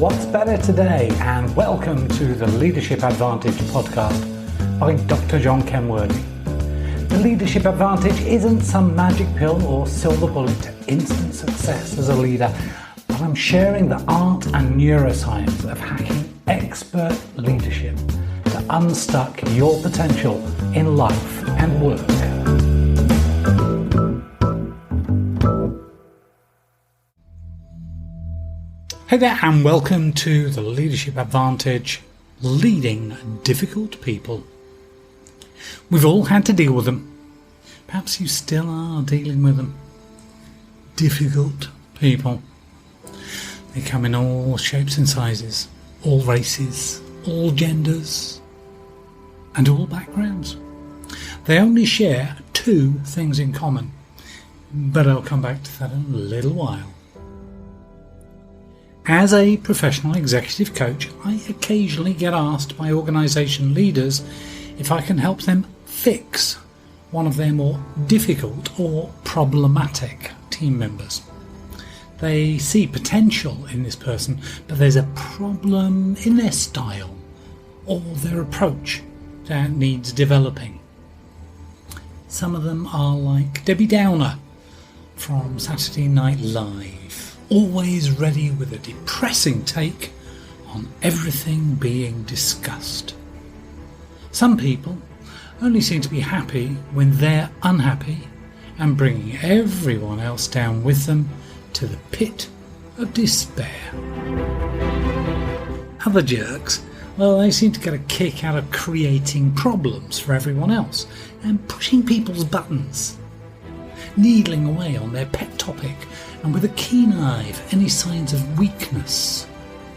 What's better today? And welcome to the Leadership Advantage podcast by Dr. John Kenworthy. The Leadership Advantage isn't some magic pill or silver bullet to instant success as a leader, but I'm sharing the art and neuroscience of hacking expert leadership to unstuck your potential in life and work. Hey there, and welcome to the Leadership Advantage, leading difficult people. We've all had to deal with them. Perhaps you still are dealing with them. Difficult people. They come in all shapes and sizes, all races, all genders, and all backgrounds. They only share two things in common, but I'll come back to that in a little while. As a professional executive coach, I occasionally get asked by organisation leaders if I can help them fix one of their more difficult or problematic team members. They see potential in this person, but there's a problem in their style or their approach that needs developing. Some of them are like Debbie Downer from Saturday Night Live, always ready with a depressing take on everything being discussed. Some people only seem to be happy when they're unhappy and bringing everyone else down with them to the pit of despair. Other jerks, well, they seem to get a kick out of creating problems for everyone else and pushing people's buttons, needling away on their pet topic and with a keen eye for any signs of weakness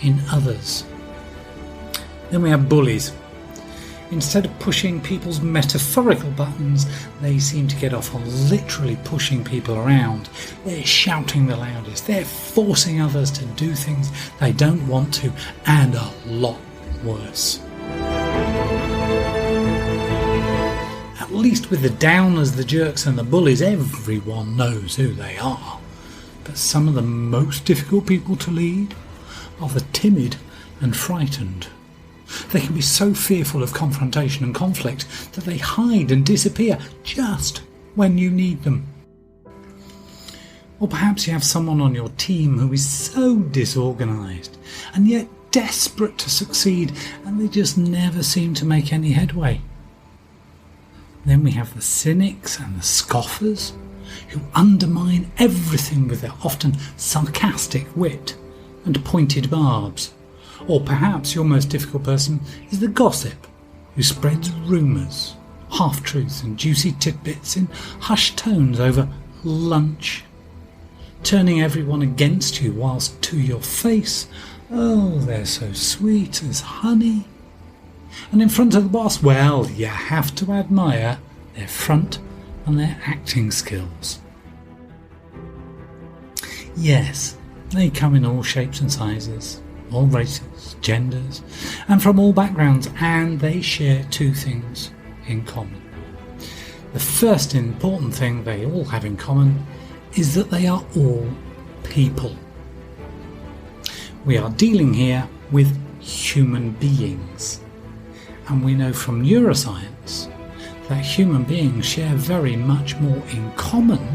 in others. Then we have bullies. Instead of pushing people's metaphorical buttons, they seem to get off on literally pushing people around. They're shouting the loudest. They're forcing others to do things they don't want to, and a lot worse. At least with the downers, the jerks and the bullies, everyone knows who they are. But some of the most difficult people to lead are the timid and frightened. They can be so fearful of confrontation and conflict that they hide and disappear just when you need them. Or perhaps you have someone on your team who is so disorganised and yet desperate to succeed, and they just never seem to make any headway. Then we have the cynics and the scoffers who undermine everything with their often sarcastic wit and pointed barbs. Or perhaps your most difficult person is the gossip who spreads rumours, half-truths and juicy tidbits in hushed tones over lunch, turning everyone against you whilst to your face, oh, they're so sweet as honey. And in front of the boss, well, you have to admire their front and their acting skills. Yes, they come in all shapes and sizes, all races, genders, and from all backgrounds, and they share two things in common. The first important thing they all have in common is that they are all people. We are dealing here with human beings, and we know from neuroscience that human beings share very much more in common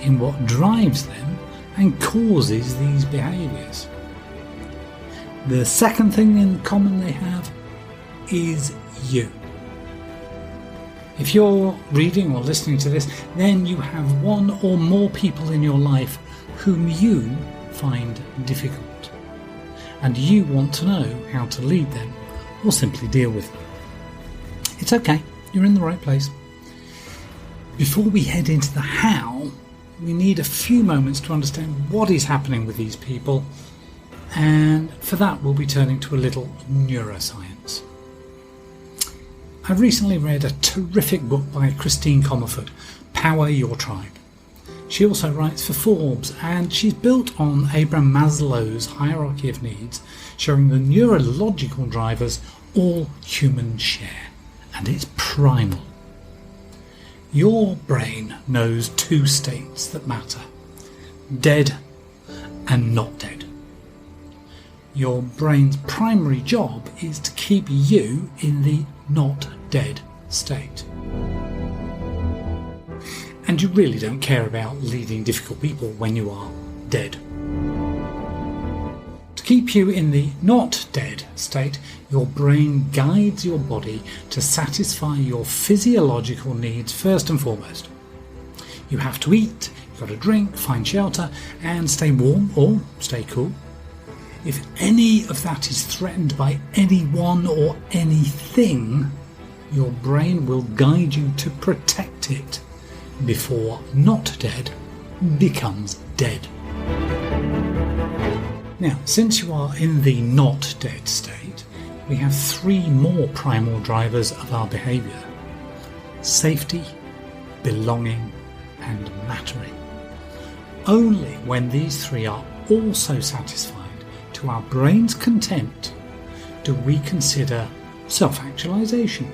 in what drives them and causes these behaviours. The second thing in common they have is you. If you're reading or listening to this, then you have one or more people in your life whom you find difficult, and you want to know how to lead them or simply deal with them. It's okay. You're in the right place. Before we head into the how, we need a few moments to understand what is happening with these people, and for that we'll be turning to a little neuroscience. I recently read a terrific book by Christine Comerford, Power Your Tribe. She also writes for Forbes, and she's built on Abraham Maslow's hierarchy of needs, showing the neurological drivers all humans share, and it's primal. Your brain knows two states that matter: dead and not dead. Your brain's primary job is to keep you in the not dead state. And you really don't care about leading difficult people when you are dead. To keep you in the not dead state, your brain guides your body to satisfy your physiological needs first and foremost. You have to eat, you've got to drink, find shelter, and stay warm or stay cool. If any of that is threatened by anyone or anything, your brain will guide you to protect it before not dead becomes dead. Now, since you are in the not dead state, we have three more primal drivers of our behaviour: safety, belonging, and mattering. Only when these three are also satisfied to our brain's content do we consider self-actualization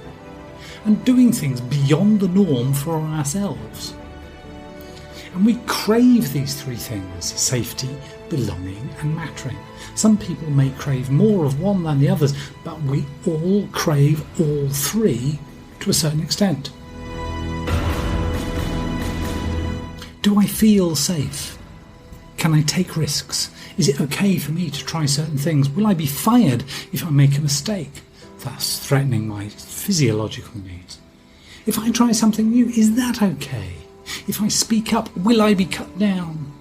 and doing things beyond the norm for ourselves. And we crave these three things: safety, belonging, and mattering. Some people may crave more of one than the others, but we all crave all three to a certain extent. Do I feel safe? Can I take risks? Is it okay for me to try certain things? Will I be fired if I make a mistake, thus threatening my physiological needs? If I try something new, is that okay? If I speak up, will I be cut down?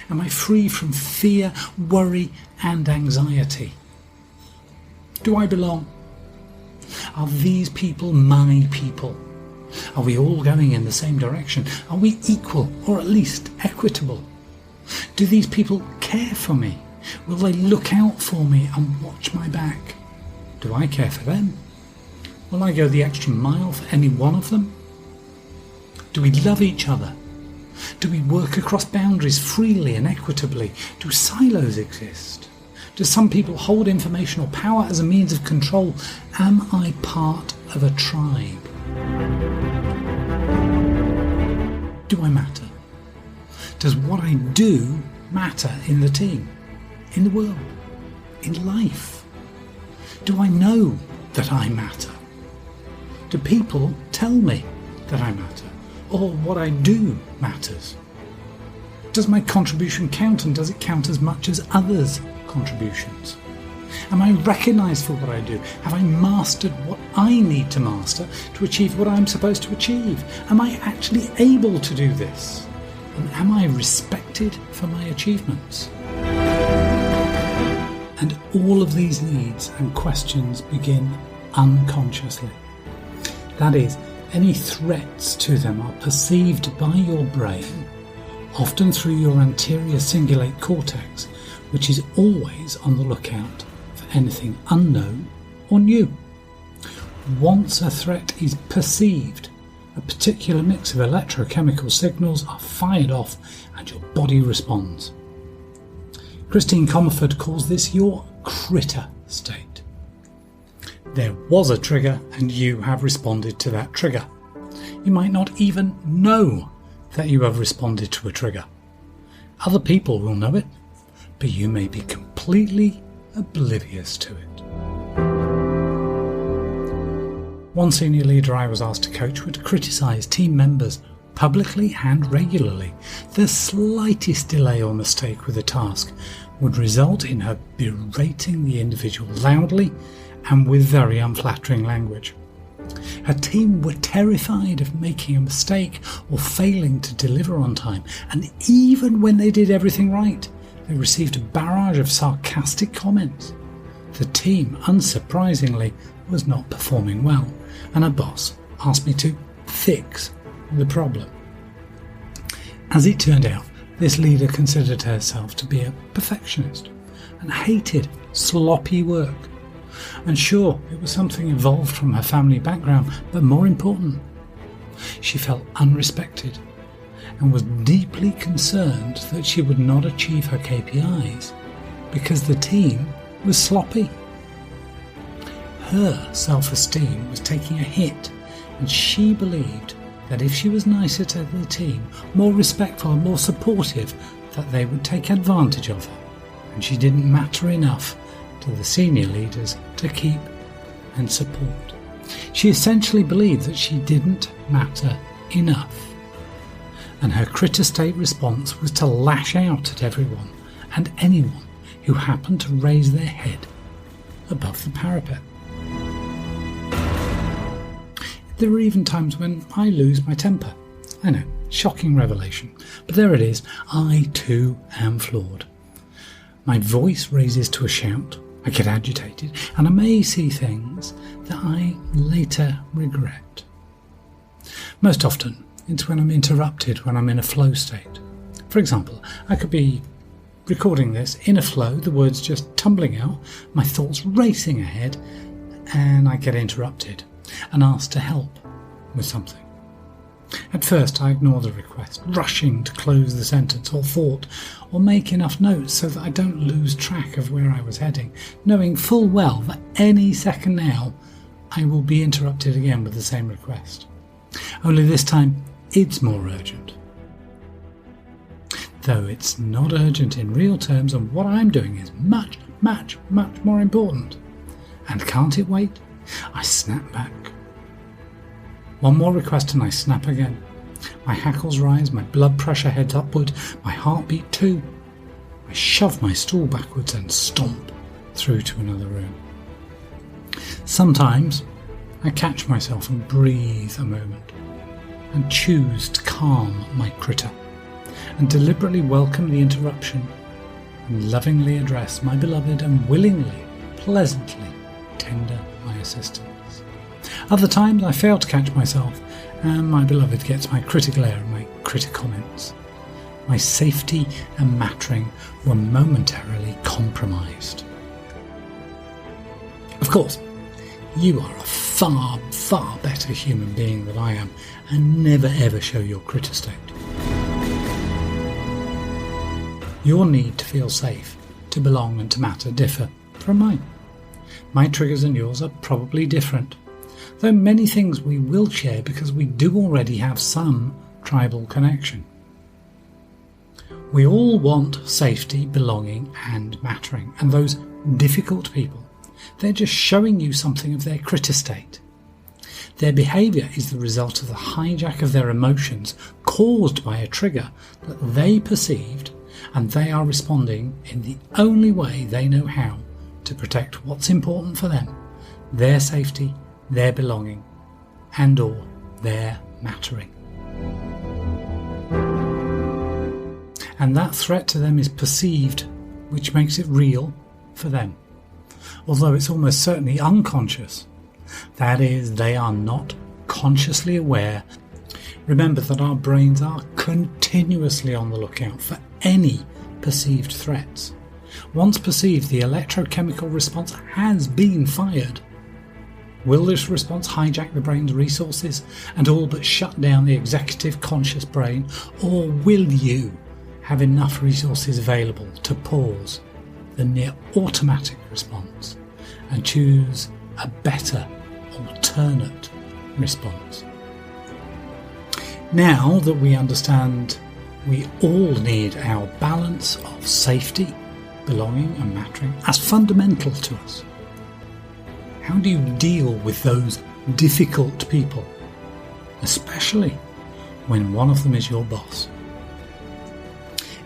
Am I free from fear, worry, and anxiety? Do I belong? Are these people my people? Are we all going in the same direction? Are we equal, or at least equitable? Do these people care for me? Will they look out for me and watch my back? Do I care for them? Will I go the extra mile for any one of them? Do we love each other? Do we work across boundaries freely and equitably? Do silos exist? Do some people hold information or power as a means of control? Am I part of a tribe? Do I matter? Does what I do matter in the team, in the world, in life? Do I know that I matter? Do people tell me that I matter? Or what I do matters? Does my contribution count, and does it count as much as others' contributions? Am I recognised for what I do? Have I mastered what I need to master to achieve what I'm supposed to achieve? Am I actually able to do this? And am I respected for my achievements? And all of these needs and questions begin unconsciously. That is, any threats to them are perceived by your brain, often through your anterior cingulate cortex, which is always on the lookout for anything unknown or new. Once a threat is perceived, a particular mix of electrochemical signals are fired off and your body responds. Christine Comerford calls this your critter state. There was a trigger and you have responded to that trigger. You might not even know that you have responded to a trigger. Other people will know it, but you may be completely oblivious to it. One senior leader I was asked to coach would criticise team members publicly and regularly. The slightest delay or mistake with a task would result in her berating the individual loudly and with very unflattering language. Her team were terrified of making a mistake or failing to deliver on time, and even when they did everything right, they received a barrage of sarcastic comments. The team, unsurprisingly, was not performing well, and her boss asked me to fix the problem. As it turned out, this leader considered herself to be a perfectionist and hated sloppy work. And sure, it was something evolved from her family background, but more important, she felt unrespected and was deeply concerned that she would not achieve her KPIs because the team was sloppy. Her self-esteem was taking a hit, and she believed that if she was nicer to the team, more respectful and more supportive, that they would take advantage of her, and she didn't matter enough to the senior leaders to keep and support. She essentially believed that she didn't matter enough, and her critter state response was to lash out at everyone and anyone who happened to raise their head above the parapet. There are even times when I lose my temper. I know, shocking revelation, but there it is. I too am flawed. My voice raises to a shout, I get agitated, and I may see things that I later regret. Most often, it's when I'm interrupted when I'm in a flow state. For example, I could be recording this in a flow, the words just tumbling out, my thoughts racing ahead, and I get interrupted and asked to help with something. At first I ignore the request, rushing to close the sentence or thought, or make enough notes so that I don't lose track of where I was heading, knowing full well that any second now I will be interrupted again with the same request. Only this time it's more urgent. Though it's not urgent in real terms, and what I'm doing is much more important. And can't it wait? I snap back. One more request and I snap again. My hackles rise, my blood pressure heads upward, my heartbeat too. I shove my stool backwards and stomp through to another room. Sometimes I catch myself and breathe a moment and choose to calm my critter and deliberately welcome the interruption and lovingly address my beloved and willingly, pleasantly tender my assistance. Other times I fail to catch myself and my beloved gets my critter glare and my critter comments. My safety and mattering were momentarily compromised. Of course, you are a far better human being than I am, and never ever show your critter state. Your need to feel safe, to belong and to matter differ from mine. My triggers and yours are probably different, though many things we will share because we do already have some tribal connection. We all want safety, belonging and mattering, and those difficult people, they're just showing you something of their critter state. Their behaviour is the result of the hijack of their emotions caused by a trigger that they perceived, and they are responding in the only way they know how to protect what's important for them, their safety, their belonging, and or their mattering. And that threat to them is perceived, which makes it real for them, although it's almost certainly unconscious. That is, they are not consciously aware. Remember that our brains are continuously on the lookout for any perceived threats. Once perceived, the electrochemical response has been fired. Will this response hijack the brain's resources and all but shut down the executive conscious brain, or will you have enough resources available to pause the near automatic response and choose a better alternate response? Now that we understand we all need our balance of safety, belonging and mattering as fundamental to us, how do you deal with those difficult people, especially when one of them is your boss?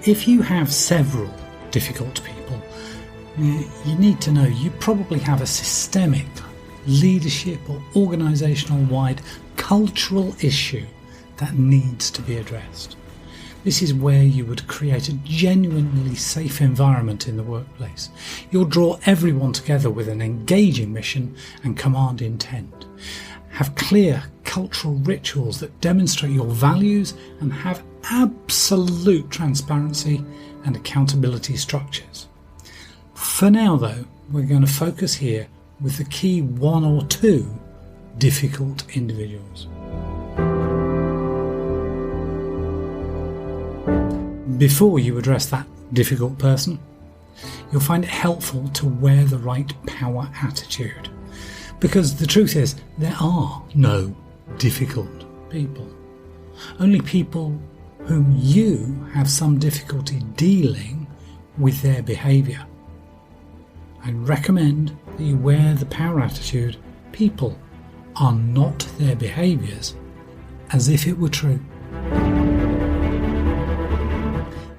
If you have several difficult people, you need to know you probably have a systemic, leadership or organisational wide cultural issue that needs to be addressed. This is where you would create a genuinely safe environment in the workplace. You'll draw everyone together with an engaging mission and command intent. Have clear cultural rituals that demonstrate your values and have absolute transparency and accountability structures. For now though, we're going to focus here with the key one or two difficult individuals. Before you address that difficult person, you'll find it helpful to wear the right power attitude. Because the truth is, there are no difficult people. Only people whom you have some difficulty dealing with their behaviour. I recommend that you wear the power attitude, people are not their behaviours, as if it were true.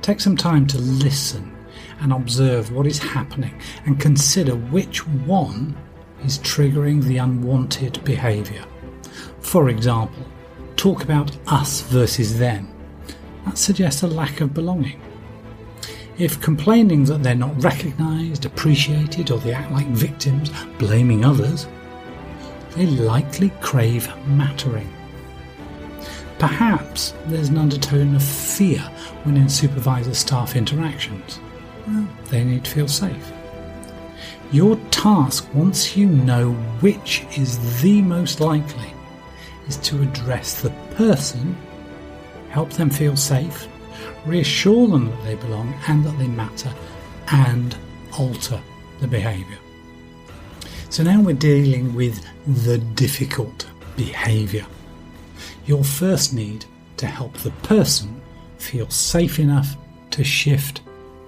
Take some time to listen and observe what is happening and consider which one is triggering the unwanted behaviour. For example, talk about us versus them. That suggests a lack of belonging. If complaining that they're not recognised, appreciated, or they act like victims, blaming others, they likely crave mattering. Perhaps there's an undertone of fear when in supervisor-staff interactions. Well, they need to feel safe. Your task, once you know which is the most likely, is to address the person, help them feel safe, reassure them that they belong and that they matter, and alter the behaviour. So now we're dealing with the difficult behaviour. You'll first need to help the person feel safe enough to shift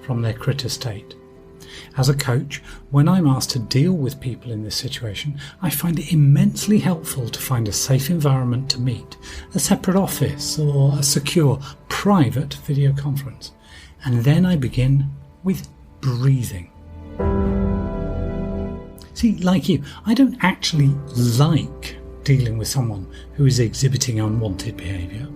from their critter state. As a coach, when I'm asked to deal with people in this situation, I find it immensely helpful to find a safe environment to meet, a separate office or a secure, private video conference. And then I begin with breathing. See, like you, I don't actually like dealing with someone who is exhibiting unwanted behaviour.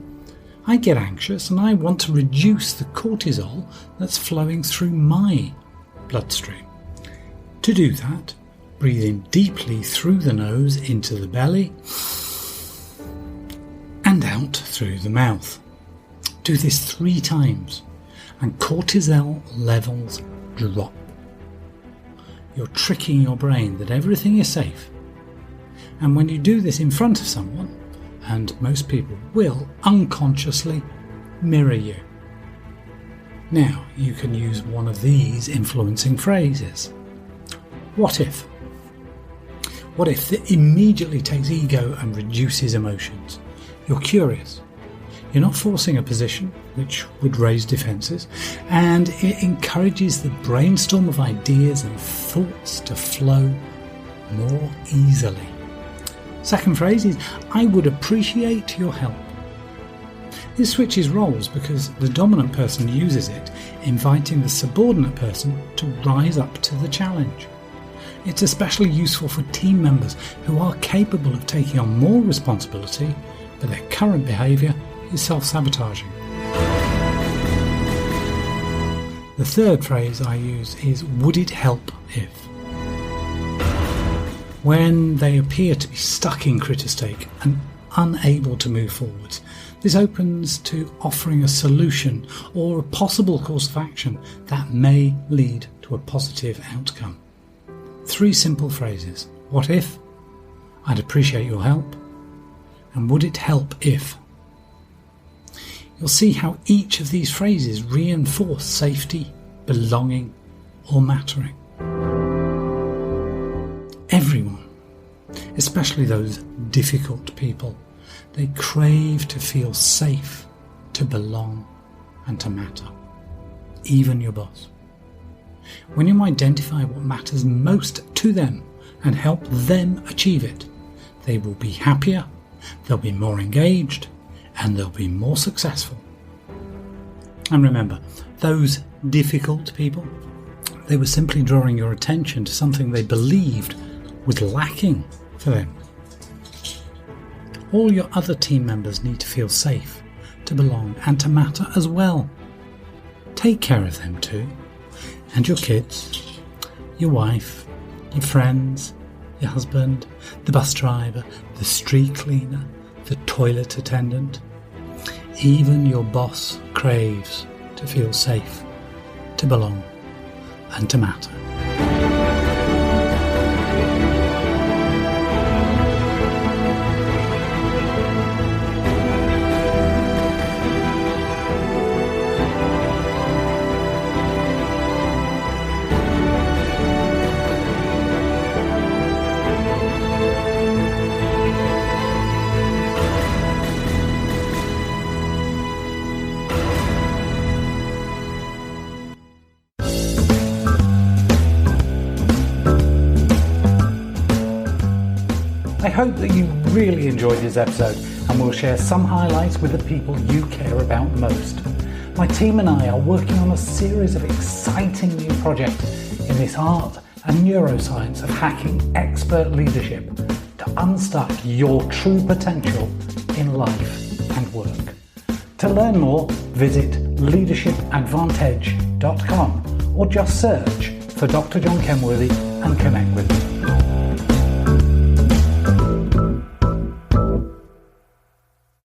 I get anxious and I want to reduce the cortisol that's flowing through my bloodstream. To do that, breathe in deeply through the nose into the belly and out through the mouth. Do this 3 times and cortisol levels drop. You're tricking your brain that everything is safe. And when you do this in front of someone, and most people will unconsciously mirror you. Now, you can use one of these influencing phrases. What if? What if that immediately takes ego and reduces emotions? You're curious. You're not forcing a position, which would raise defences, and it encourages the brainstorm of ideas and thoughts to flow more easily. Second phrase is, I would appreciate your help. This switches roles because the dominant person uses it, inviting the subordinate person to rise up to the challenge. It's especially useful for team members who are capable of taking on more responsibility, but their current behaviour is self-sabotaging. The third phrase I use is, would it help if? When they appear to be stuck in critter state and unable to move forwards, this opens to offering a solution or a possible course of action that may lead to a positive outcome. 3 simple phrases. What if? I'd appreciate your help. And would it help if? You'll see how each of these phrases reinforce safety, belonging, or mattering. Everyone, especially those difficult people, they crave to feel safe, to belong, and to matter. Even your boss. When you identify what matters most to them and help them achieve it, they will be happier, they'll be more engaged, and they'll be more successful. And remember, those difficult people, they were simply drawing your attention to something they believed was lacking for them. All your other team members need to feel safe, to belong, and to matter as well. Take care of them too, and your kids, your wife, your friends, your husband, the bus driver, the street cleaner, the toilet attendant. Even your boss craves to feel safe, to belong, and to matter. hope that you really enjoyed this episode and we'll share some highlights with the people you care about most. My team and I are working on a series of exciting new projects in this art and neuroscience of hacking expert leadership to unstuck your true potential in life and work. To learn more, visit leadershipadvantage.com or just search for Dr. John Kenworthy and connect with me.